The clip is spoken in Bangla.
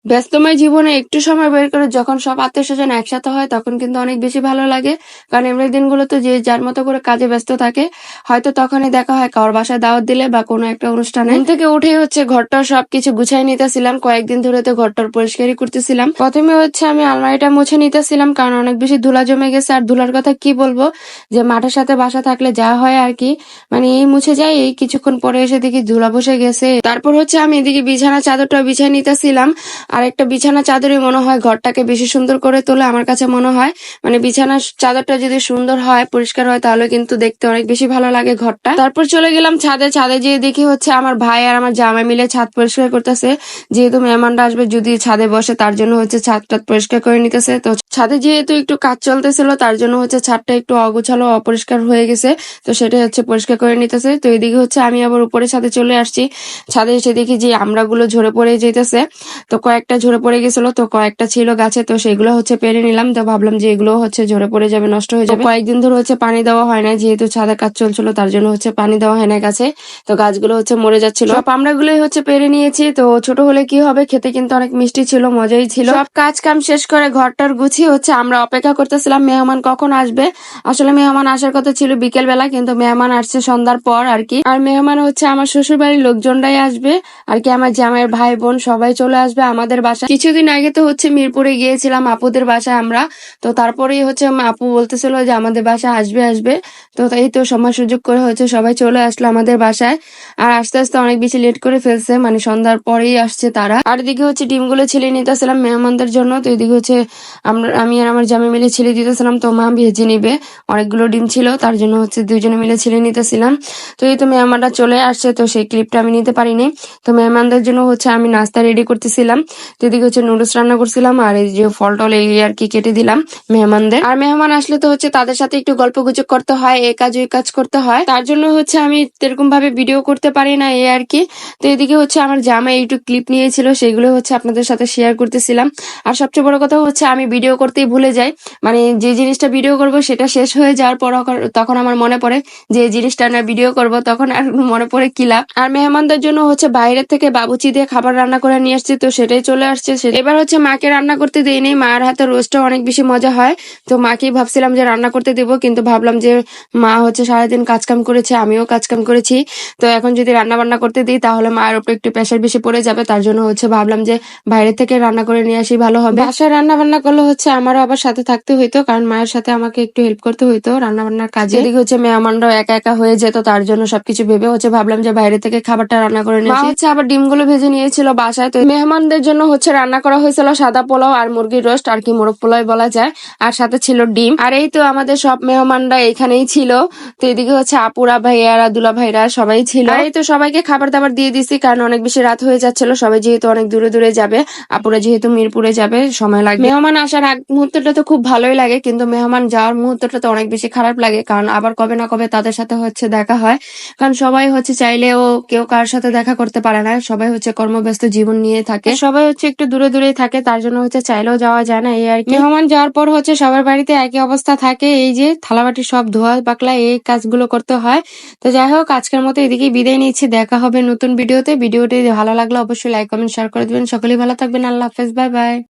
ব্যস্তময় জীবনে একটু সময় বের করে যখন সব আত্মীয়স্বজন একসাথে হয় তখন কিন্তু অনেক বেশি ভালো লাগে। কারণ এমনি দিনগুলোতে যে যার মতো করে কাজে ব্যস্ত থাকে, হয়তো তখনই দেখা হয় কারোর বাসায় দাওয়াত দিলে বা কোনো একটা অনুষ্ঠানে। ঘুম থেকে উঠেই হচ্ছে ঘরটার সবকিছু গুছাই নিতেছিলাম, কয়েকদিন ধরে তো ঘরটার পরিষ্কারই করতেছিলাম। প্রথমে হচ্ছে আমি আলমারিটা মুছে নিতেছিলাম, কারণ অনেক বেশি ধুলা জমে গেছে। আর ধুলার কথা কি বলবো, যে মাঠের সাথে বাসা থাকলে যা হয় আর কি, মানে এই মুছে যাই, এই কিছুক্ষণ পরে এসে দেখি ধুলা বসে গেছে। তারপর হচ্ছে আমি এদিকে বিছানা চাদরটা বিছাই নিতেছিলাম। আর একটা বিছানা চাদরই মনে হয় ঘরটাকে বেশি সুন্দর করে তোলে আমার কাছে মনে হয়। মানে বিছানার চাদরটা যদি সুন্দর হয়, পরিষ্কার হয়, তাহলে কিন্তু দেখতে অনেক বেশি ভালো লাগে ঘরটা। তারপর চলে গেলাম ছাদে। ছাদে যেয়ে দেখি হচ্ছে আমার ভাই আর আমার জামাই মিলে ছাদ পরিষ্কার করতেছে। যেহেতু মেহমানরা আসবে, যদি ছাদে বসে, তার জন্য হচ্ছে ছাদটা পরিষ্কার করে নিতেছে। তো ছাদে যেহেতু একটু কাজ চলতেছিল, তার জন্য হচ্ছে ছাদটা একটু অগোছালো অপরিষ্কার হয়ে গেছে। তো সেটা হচ্ছে পরিষ্কার করে নিতেছে। তো এদিকে হচ্ছে আমি আবার উপরে ছাদে চলে আসছি। ছাদে এসে দেখি যে আমড়াগুলো ঝরে পড়ে যেতেছে। তো কয়েকটা ঝরে পড়ে গেছিল, তো কয়েকটা ছিল গাছে, তো সেগুলো হচ্ছে পেরে নিলাম। তো ভাবলাম যে এগুলো হচ্ছে ঝরে পড়ে যাবে, নষ্ট হয়ে যাবে। কয়েকদিন ধরে হচ্ছে পানি দেওয়া হয় না, যেহেতু ছাদে কাজ চলছিল, তার জন্য হচ্ছে পানি দেওয়া হয় না গাছে। তো গাছগুলো হচ্ছে মরে যাচ্ছিল। সব আমড়াগুলোই হচ্ছে পেরে নিয়েছি। তো ছোট হলে কি হবে, খেতে কিন্তু অনেক মিষ্টি ছিল, মজাই ছিল। সব কাজ কাম শেষ করে ঘরটার গুছিয়ে হচ্ছে আমরা অপেক্ষা করতেছিলাম মেহমান কখন আসবে। আসলে মেহমান আসার কথা ছিল বিকেল বেলা, কিন্তু মেহমান আসছে সন্ধ্যার পর আর কি। আর মেহমান হচ্ছে আমার শ্বশুর বাড়ির লোকজনরাই আসবে আর কি, আমার জামাইয়ের ভাই বোন সবাই চলে আসবে আমাদের বাসায়। কিছুদিন আগে তো হচ্ছে মিরপুরে গিয়েছিলাম আপুদের বাসায় আমরা। তো তারপরেই হচ্ছে আপু বলতেছিল যে আমাদের বাসায় আসবে আসবে। তো এই তো সময় সুযোগ করে হচ্ছে সবাই চলে আসলো আমাদের বাসায়। আর আস্তে আস্তে অনেক বেশি লেট করে ফেলছে, মানে সন্ধ্যার পরেই আসছে তারা। আর এদিকে হচ্ছে ডিমগুলো ছিলে নিতেছিলাম মেহমানদের জন্য। তো এদিকে হচ্ছে আমি আর আমার জামাই মিলে ছিলে দিতেছিলাম। তো মা ভেজে নিবে, অনেকগুলো ডিম ছিল, তার জন্য হচ্ছে দুইজনে মিলে ছিলে নিতেছিলাম। তো এই তো মেহমানরা চলে আসছে, তো সেই ক্লিপটা আমি নিতে পারিনি। তো মেহমানদের জন্য হচ্ছে আমি নাস্তা রেডি করতেছিলাম। তো এদিকে হচ্ছে নুডলস রান্না করছিলাম, আর এই যে ফল টল এই আর কি কেটে দিলাম মেহমানদের। আর মেহমান আসলে তো হচ্ছে তাদের সাথে একটু গল্প গুজব করতে হয়, এই কাজ ওই কাজ করতে হয়, তার জন্য হচ্ছে আমি এরকম ভাবে ভিডিও করতে পারি না, এই আর কি। তো এদিকে হচ্ছে আমার জামাই একটু ক্লিপ নিয়েছিল, সেগুলো হচ্ছে আপনাদের সাথে শেয়ার করতেছিলাম। আর সবচেয়ে বড় কথা হচ্ছে আমি ভিডিও করতেই ভুলে যাই, মানে যে জিনিসটা ভিডিও করব সেটা শেষ হয়ে যাওয়ার পর তখন আমার মনে পড়ে যে এই জিনিসটা না ভিডিও করব, তখন আর মনে পড়ে কি লাভ। আর মেহমানদের জন্য হচ্ছে বাইরে থেকে বাবুচি দিয়ে খাবার রান্না করে নিয়ে আসছি, তো সেটাই চলে আসছে। এবার হচ্ছে মাকে রান্না করতে দিইনি, মায়ের হাতে রোস্টটা অনেক বেশি মজা হয়। তো মাকেই ভাবছিলাম যে রান্না করতে দেবো, কিন্তু ভাবলাম যে মা হচ্ছে সারাদিন কাজকাম করেছে, আমিও কাজকাম করেছি। তো এখন যদি রান্না বান্না করতে দিই তাহলে মায়ের উপর একটু প্রেশার বেশি পড়ে যাবে, তার জন্য হচ্ছে ভাবলাম যে বাইরে থেকে রান্না করে নিয়ে আসি ভালো হবে। বাসায় রান্না বান্না করলে হচ্ছে আমারও আবার সাথে থাকতে হইতো, কারণ মায়ের সাথে আমাকে একটু হেল্প করতে হইতো রান্না বান্নার কাজে। এদিকে হচ্ছে মেহমানরাও একা একা হয়ে যেত, তার জন্য সবকিছু ভেবে হচ্ছে ভাবলাম যে বাইরে থেকে খাবারটা রান্না করে নিয়ে আসি। হচ্ছে আবার ডিমগুলো ভেজে নিয়েছিল বাসায়। তো মেহমানদের জন্য হচ্ছে রান্না করা হয়েছিল সাদা পোলাও আর মুরগির রোস্ট আর কি, মোরগ পোলাও বলা যায়। আর সাথে ছিল ডিম। আর এই তো আমাদের সব মেহমানরা এখানেই ছিল। তো এদিকে হচ্ছে আপুরা ভাইয়ারা দুলা ভাইরা সবাই ছিল। আর এই তো সবাইকে খাবার দাবার দিয়ে দিছি, কারণ অনেক বেশি রাত হয়ে যাচ্ছিল, সবাই যেহেতু অনেক দূরে দূরে যাবে, আপুরা যেহেতু মিরপুরে যাবে, সময় লাগবে। মেহমান আসার আগ মুহূর্তটা তো খুব ভালোই লাগে, কিন্তু মেহমান যাওয়ার মুহূর্তটা তো অনেক বেশি খারাপ লাগে, কারণ আবার কবে না কবে তাদের সাথে হচ্ছে দেখা হয়। কারণ সবাই হচ্ছে চাইলেও কেউ কার সাথে দেখা করতে পারে না, সবাই হচ্ছে কর্মব্যস্ত জীবন নিয়ে থাকে, সবাই হচ্ছে একটু দূরে দূরেই থাকে, তার জন্য হচ্ছে চাইলেও যাওয়া যায় না, এই আর কি। মেহমান যাওয়ার পর হচ্ছে সবার বাড়িতে একই অবস্থা থাকে, এই যে থালাবাটি সব ধোয়া পাকলা, এই কাজগুলো করতে হয়। তো যাই হোক, আজকের মতো এদিকে বিদায় নিচ্ছি, দেখা হবে নতুন ভিডিওতে। ভিডিওটি ভালো লাগলে অবশ্যই লাইক কমেন্ট শেয়ার করে দিবেন। সকলেই ভালো থাকবেন, আল্লাহ হাফেজ, বাই বাই।